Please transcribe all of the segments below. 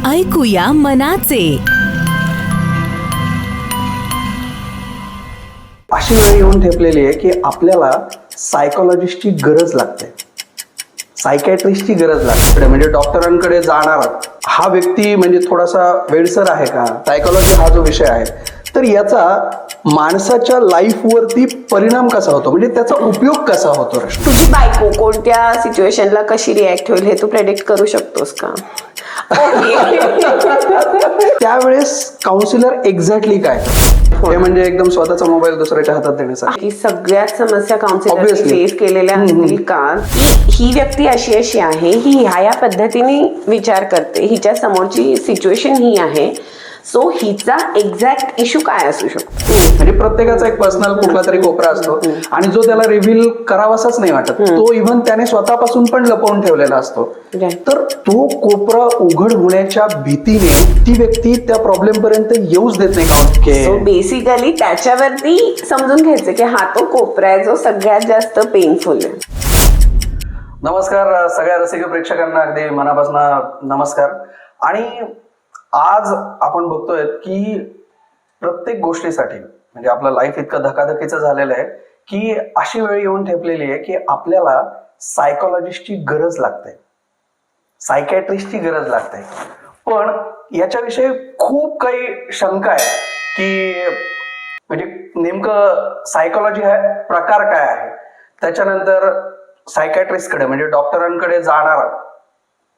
ऐकूया मनाचे. अशी वेळ येऊन ठेपलेली आहे की आपल्याला सायकोलॉजिस्टची गरज लागते, सायकॅट्रिस्टची गरज लागते. म्हणजे डॉक्टरांकडे जाणार हा व्यक्ती म्हणजे थोडासा वेडसर आहे का, सायकोलॉजी हा जो विषय आहे तर याचा माणसाच्या लाईफवरती परिणाम कसा होतो, म्हणजे त्याचा उपयोग कसा होतो. तुझी बायको कोणत्या सिच्युएशनला कशी रिॲक्ट होईल हे तू प्रेडिक्ट करू शकतोस का? त्यावेळेस काउन्सिलर एक्झॅक्टली काय हे म्हणजे एकदम स्वतःचा मोबाईल दुसऱ्याच्या हातात देण्यासाठी सगळ्याच समस्या काउन्सिलर Obviously. फेस केलेल्या असतील का? ही व्यक्ती अशी अशी आहे, ही ह्या पद्धतीने विचार करते, हिच्या समोरची सिच्युएशन ही आहे, सो हिचा एक्झॅक्ट इश्यू काय असू शकतो. म्हणजे प्रत्येकाचा एक पर्सनल कुठला तरी कोपरा असतो आणि जो त्याला रिव्हील करावासाच नाही वाटत, तो इव्हन त्याने स्वतःपासून पण लपवून ठेवलेला असतो. तर तो कोपरा उघड होण्याच्या भीतीने ती व्यक्ती त्या प्रॉब्लेम पर्यंत येऊच देत नाही का. सो बेसिकली त्याच्यावरती समजून घ्यायचं की हा तो कोपरा आहे जो सगळ्यात जास्त पेनफुल आहे. नमस्कार सगळ्या रसिक प्रेक्षकांना, अगदी मनापासून नमस्कार. आणि आज आपण बघतोय की प्रत्येक गोष्टीसाठी म्हणजे आपलं लाईफ इतकं धकाधकीचं झालेलं आहे की अशी वेळ येऊन ठेपलेली आहे की आपल्याला सायकोलॉजिस्टची गरज लागते, सायकॅट्रिस्टची गरज लागते. पण याच्याविषयी खूप काही शंका आहे की म्हणजे नेमकं सायकोलॉजी हा प्रकार काय आहे, त्याच्यानंतर सायकॅट्रिस्टकडे म्हणजे डॉक्टरांकडे जाणार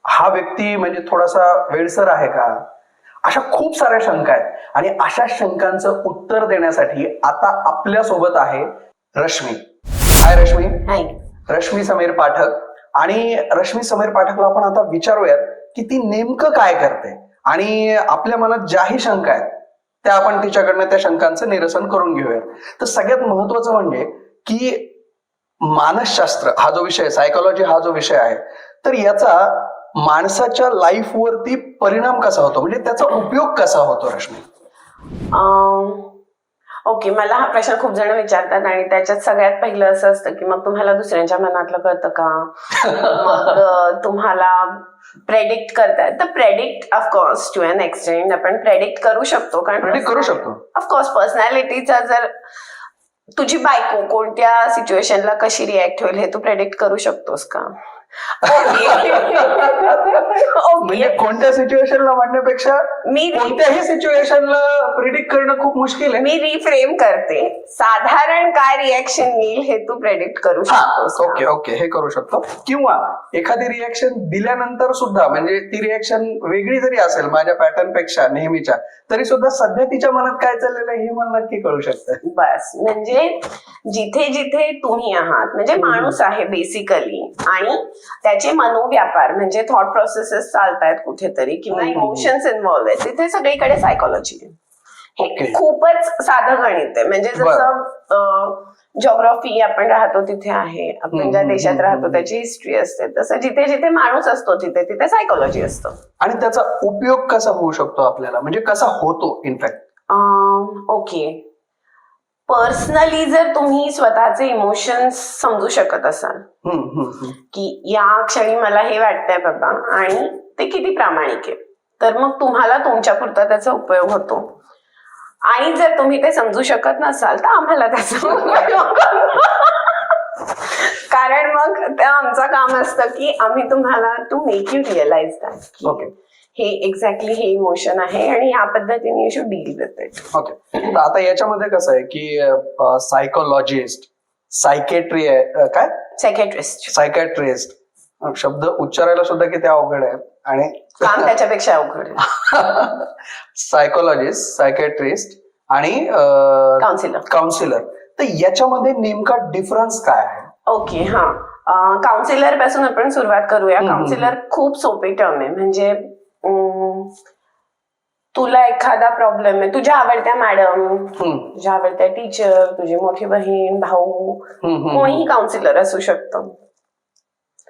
हा व्यक्ती म्हणजे थोडासा वेडसर आहे का, अशा खूप साऱ्या शंका आहेत. आणि अशा शंकांचं उत्तर देण्यासाठी आता आपल्या सोबत आहे रश्मी. हाय रश्मी. हाय. रश्मी समीर पाठक. आणि रश्मी समीर पाठकला आपण आता विचारूयात की ती नेमकं काय करते आणि आपल्या मनात ज्याही शंका आहेत त्या आपण तिच्याकडनं त्या शंकांचं निरसन करून घेऊयात. तर सगळ्यात महत्वाचं म्हणजे की मानसशास्त्र हा जो विषय, सायकोलॉजी हा जो विषय आहे, तर याचा माणसाच्या लाईफवरती परिणाम कसा होतो, म्हणजे त्याचा उपयोग कसा होतो. रश्मी, ओके, मला हा प्रश्न खूप जण विचारतात आणि त्याच्यात सगळ्यात पहिलं असं असतं की मग तुम्हाला दुसऱ्यांच्या मनातलं कळतं का, मग तुम्हाला प्रेडिक्ट करतात. तर predict of course to an extent आपण प्रेडिक्ट करू शकतो, कारण प्रेडिक्ट करू शकतो. ऑफकोर्स पर्सनॅलिटीचा जर तुझी बायको कोणत्या सिच्युएशनला कशी रिॲक्ट होईल हे तू प्रेडिक्ट करू शकतोस का? म्हणजे कोणत्या सिच्युएशनला म्हणण्यापेक्षा मी कोणत्याही सिच्युएशनला प्रिडिक्ट करणं खूप मुश्किल आहे. मी रिफ्रेम करते, साधारण काय रिॲक्शन येईल हे तू प्रेडिक्ट करू शकतोस. ओके, हे करू शकतो. किंवा एखादी रिॲक्शन दिल्यानंतर सुद्धा म्हणजे ती रिॲक्शन वेगळी जरी असेल माझ्या पॅटर्न पेक्षा नेहमीच्या, तरी सुद्धा सध्या तिच्या मनात काय चाललेलं आहे हे मला नक्की कळू शकतं. बस, म्हणजे जिथे जिथे तुम्ही आहात, म्हणजे माणूस आहे बेसिकली, आणि त्याचे मनोव्यापार म्हणजे थॉट प्रोसेसेस चालतायत कुठेतरी किंवा इमोशन्स इन्व्हॉल्व्ह आहेत, तिथे सगळीकडे सायकोलॉजी आहे. हे खूपच साधं गणित आहे. म्हणजे जसं जॉग्राफी आपण राहतो तिथे आहे, आपण ज्या देशात राहतो त्याची हिस्ट्री असते, तसं जिथे जिथे माणूस असतो तिथे तिथे सायकोलॉजी असतं. आणि त्याचा उपयोग कसा होऊ शकतो आपल्याला, म्हणजे कसा होतो इनफॅक्ट. ओके, पर्सनली जर तुम्ही स्वतःचे इमोशन्स समजू शकत असाल की या क्षणी मला हे वाटतंय बाबा आणि ते किती प्रामाणिक आहे, तर मग तुम्हाला तुमच्यापुरता त्याचा उपयोग होतो. आणि जर तुम्ही ते समजू शकत नसाल तर आम्हाला त्याचा उपयोग कारण मग ते आमचं काम असतं की आम्ही तुम्हाला to make you realize that okay, हे एक्झॅक्टली हे इमोशन आहे आणि या पद्धतीने you should deal with it. Okay. तर आता याच्यामध्ये कसं आहे की सायकोलॉजिस्ट, सायकेट्री आहे काय, सायकॅट्रिस्ट शब्द उच्चारायला सुद्धा किती अवघड आहे आणि काम त्याच्यापेक्षा अवघड आहे. सायकोलॉजिस्ट, सायकॅट्रिस्ट आणि काउन्सिलर, तर याच्यामध्ये नेमका डिफरन्स काय आहे? ओके, काउन्सिलर पासून आपण सुरुवात करूया. काउन्सिलर खूप सोपी टर्म आहे. म्हणजे तुला एखादा प्रॉब्लेम आहे, तुझ्या आवडत्या मॅडम, तुझ्या आवडत्या टीचर, तुझी मोठी बहीण, भाऊ, कोणीही काउन्सिलर असू शकतं.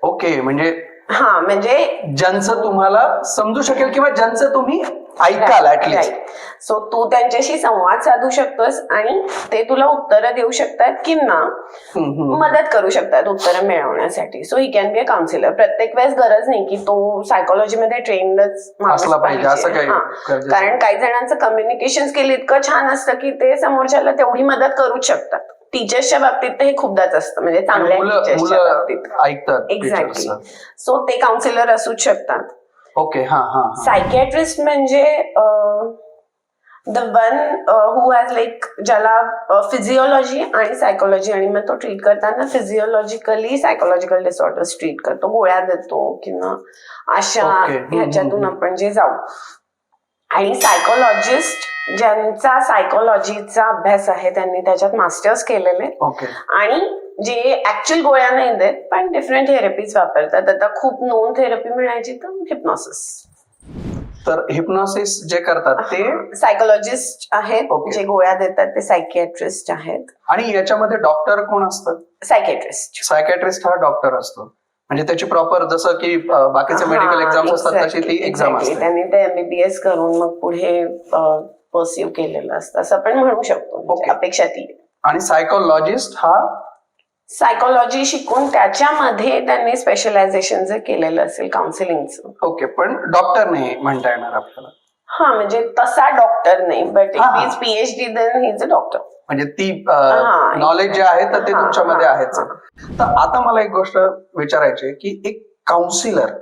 ओके, म्हणजे म्हणजे ज्यांचं तुम्हाला समजू शकेल किंवा ज्यांचं तुम्ही ऐकाल ऍटलीस्ट. सो तू त्यांच्याशी संवाद साधू शकतोस आणि ते तुला उत्तरं देऊ शकतात किंवा मदत करू शकतात उत्तरं मिळवण्यासाठी. So he can be a counsellor. प्रत्येक वेळेस गरज नाही की तो सायकोलॉजीमध्ये ट्रेंडच असला पाहिजे असं काही गरजेचं नाही. कारण काही जणांचं कम्युनिकेशन स्किल इतकं छान असतं की ते समोरच्याला तेवढी मदत करूच शकतात. टीचर्सच्या बाबतीत तर हे खूपदाच असतं, म्हणजे चांगल्या टीचर्सच्या बाबतीत ऐकतात. एक्झॅक्टली. सो ते काउन्सिलर असूच शकतात. ओके. हा हा. सायकियाट्रिस्ट म्हणजे the one who has like ज्याला फिजिओलॉजी आणि सायकोलॉजी, आणि मग तो ट्रीट करताना फिजिओलॉजिकली सायकोलॉजिकल डिसऑर्डर्स ट्रीट करतो, गोळ्या देतो किंवा अशा ह्याच्यातून आपण जे जाऊ. आणि सायकोलॉजिस्ट ज्यांचा सायकोलॉजीचा अभ्यास आहे त्यांनी त्याच्यात मास्टर्स केलेले आणि जे ऍक्च्युअल गोळ्या नाही देत पण डिफरंट थेरपीज वापरतात. आता खूप नोन थेरपी म्हणायची तर हिप्नॉसिस. तर हिप्नॉसिस जे करतात ते सायकोलॉजिस्ट आहेत, जे गोळ्या देतात ते सायकियाट्रिस्ट आहेत. आणि याच्यामध्ये डॉक्टर कोण असतात? सायकियाट्रिस्ट. सायकियाट्रिस्ट हा डॉक्टर असतो, म्हणजे त्याची प्रॉपर जसं की बाकीचे मेडिकल एक्झाम्स असतात तशी ती एक्झाम असते. त्यांनी ते MBBS करून मग पुढे परस्यू केलेलं असतं असं आपण म्हणू शकतो. अपेक्षा ती. आणि सायकोलॉजिस्ट हा सायकोलॉजी शिकून त्याच्यामध्ये त्यांनी स्पेशलायझेशन जर केलेलं असेल काउन्सिलिंगचं. ओके. पण डॉक्टर नाही म्हणता येणार आपल्याला. हा, म्हणजे तसा डॉक्टर नाही, but if is PhD then he is a doctor. म्हणजे ती नॉलेज जे आहे तर ते तुमच्यामध्ये आहेच. तर आता मला एक गोष्ट विचारायची की एक काउन्सिलर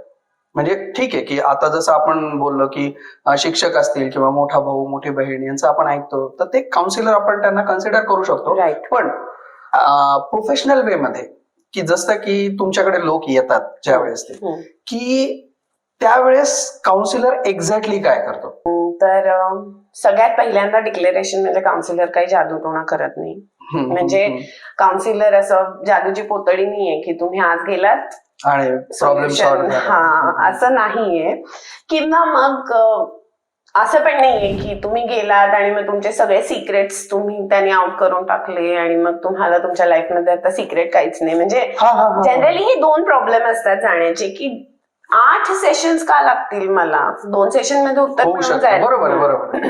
म्हणजे ठीक आहे की आता जसं आपण बोललो की शिक्षक असतील किंवा मोठा भाऊ मोठी बहीण यांचं आपण ऐकतो तर ते काउन्सिलर आपण त्यांना कन्सिडर करू शकतो. पण प्रोफेशनल वे मध्ये की जसं की तुमच्याकडे लोक येतात ज्यावेळेस ते की त्यावेळेस काउन्सिलर एक्झॅक्टली काय करतो? तर सगळ्यात पहिल्यांदा डिक्लेरेशन म्हणजे काउन्सिलर काही जादूटोणा करत नाही. म्हणजे काउन्सिलर असं जादूची पोतडी नाहीये की तुम्ही आज गेलात आणि प्रॉब्लेम सॉल्व्ह हा असं नाहीये. किंवा मग असं पण नाहीये की तुम्ही गेलात आणि मग तुमचे सगळे सिक्रेट्स तुम्ही त्यांनी आउट करून टाकले आणि मग तुम्हाला तुमच्या लाईफमध्ये आता सिक्रेट काहीच नाही. म्हणजे जनरली हे 2 प्रॉब्लेम असतात जाण्याचे की 8 सेशन्स का लागतील मला, 2 सेशन मध्ये उत्तर मिळून जाईल. बरोबर.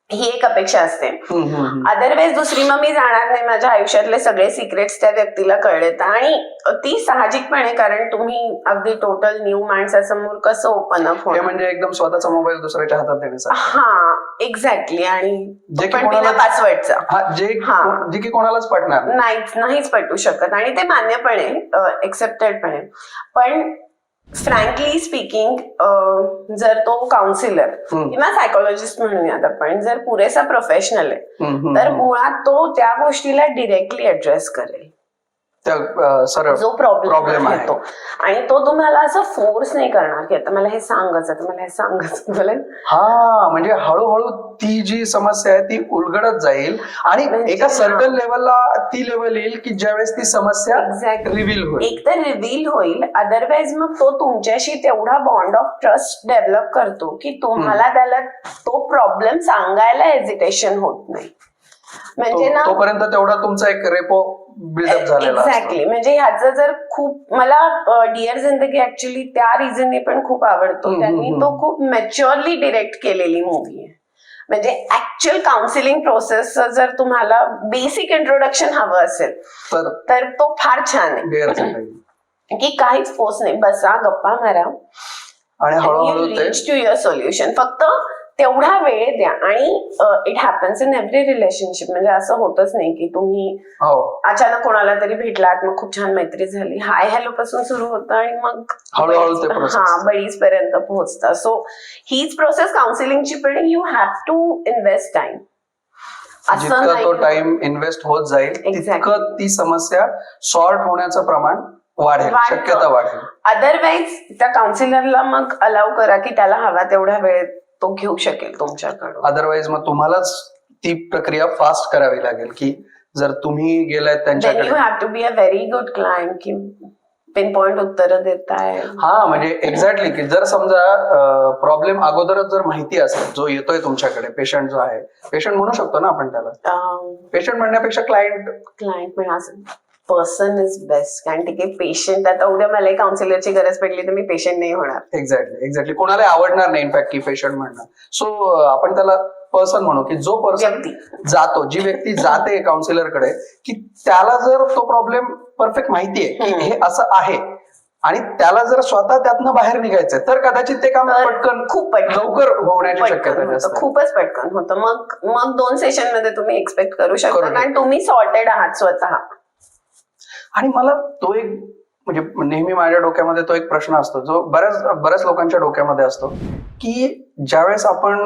ही एक अपेक्षा असते. अदरवाईज दुसरी मग मी जाणार नाही, माझ्या आयुष्यातले सगळे सिक्रेट्स त्या व्यक्तीला कळलेत. आणि ती साहजिकपणे, कारण तुम्ही अगदी टोटल न्यू माणसासमोर कसं ओपन अप होणार, म्हणजे एकदम स्वतःचा मोबाईल दुसऱ्याच्या हातात देण्याचा. हा एक्झॅक्टली. आणि पासवर्डचा जे की कोणालाच पटणार नाहीच पटू शकत. आणि ते मान्य पण आहे, एक्सेप्टेड पण आहे. पण फ्रँकली स्पीकिंग जर तो काउन्सिलर किंवा सायकोलॉजिस्ट म्हणूयात आपण जर पुरेसा प्रोफेशनल आहे तर मुळात तो त्या गोष्टीला डिरेक्टली ऍड्रेस करेल जो प्रॉब्लेम आहे तो. आणि तो तुम्हाला असं फोर्स नाही करणार की आता मला हे सांगायचं. हा, म्हणजे हळूहळू ती जी समस्या आहे ती उलगडत जाईल आणि एका सर्टन लेवलला ती लेवल येईल की ज्यावेळेस ती समस्या रिव्हील होईल. एक तर रिव्हील होईल, अदरवाईज मग तो तुमच्याशी तेवढा बॉन्ड ऑफ ट्रस्ट डेव्हलप करतो की तुम्हाला त्याला तो प्रॉब्लेम सांगायला हेजिटेशन होत नाही. म्हणजे ना तोपर्यंत तेवढा तुमचा एक रेपो बिल्डअप झालेला असतो. एक्झॅक्टली. म्हणजे ह्याचं जर खूप मला डिअर जिंदगी ऍक्च्युली त्या रिझनने पण खूप आवडतो. त्यांनी तो खूप मॅच्युअरली डिरेक्ट केलेली मूवी आहे. म्हणजे ऍक्च्युअल काउन्सिलिंग प्रोसेस जर तुम्हाला बेसिक इंट्रोडक्शन हवं असेल तर तो फार छान आहे की काहीच फोर्स नाही, बसा गप्पा मारा आणि हळूहळू रीच टू युअर सोल्युशन. फक्त तेवढा वेळ द्या. आणि it happens in every relationship. म्हणजे असं होतच नाही की तुम्ही अचानक कोणाला तरी भेटलात मग खूप छान मैत्री झाली, हाय हॅलो पासून सुरू होतं आणि मग बळीज पर्यंत पोहोचतं. सो हीच प्रोसेस काउन्सिलिंगची, पण you have to invest time. जितका तो टाइम इन्व्हेस्ट होत जाईल तितकं ती समस्या सॉर्ट होण्याचं प्रमाण वाढेल, शक्यता वाढेल. अदरवाईज त्या काउन्सिलरला मग अलाव करा की त्याला हवा तेवढा वेळ तो घेऊ शकेल तुमच्याकडून. अदरवाईज मग तुम्हालाच ती प्रक्रिया फास्ट करावी लागेल की जर तुम्ही गेलात त्यांच्याकडे. You have to be a very good client की पिन पॉइंट उत्तर देताय. हा, म्हणजे एक्झॅक्टली की जर समजा प्रॉब्लेम अगोदरच जर माहिती असेल जो येतोय तुमच्याकडे, पेशंट जो आहे, पेशंट म्हणू शकतो ना आपण त्याला, पेशंट म्हणण्यापेक्षा क्लायंट म्हणा असेल. Person is best. कारण ठीक आहे पेशंट, आता उद्या मला काउन्सिलरची गरज पडली तर मी पेशंट नाही होणार. एक्झॅक्टली कोणाला आवडणार नाही इनफॅक्ट की पेशंट म्हणणं. सो आपण त्याला पर्सन म्हणू की जो पर्सन व्यक्ती. जातो, जी व्यक्ती जाते काउन्सिलरकडे, की त्याला जर तो प्रॉब्लेम परफेक्ट माहितीये की हे असं आहे आणि त्याला जर स्वतः त्यातनं बाहेर निघायचंय तर कदाचित ते काम पटकन खूप पटकन लवकर होण्याची शक्यता पटकन जास्त होतं, आहे. खूपच पटकन होतं. मग 2 सेशन मध्ये तुम्ही एक्सपेक्ट करू शकता, करू कारण तुम्ही सॉर्टेड आहात स्वतः. आणि मला तो एक म्हणजे नेहमी माझ्या डोक्यामध्ये तो एक प्रश्न असतो जो बऱ्याच लोकांच्या डोक्यामध्ये असतो की ज्यावेळेस आपण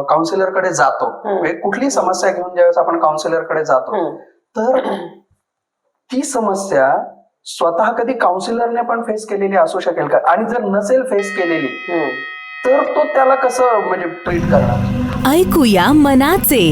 काउन्सिलरकडे जातो, म्हणजे कुठलीही समस्या घेऊन ज्यावेळेस आपण काउन्सिलरकडे जातो तर ती समस्या स्वतः कधी काउन्सिलरने पण फेस केलेली असू शकेल का, आणि जर नसेल फेस केलेली तर तो त्याला कसं म्हणजे ट्रीट करणार. ऐकूया मनाचे.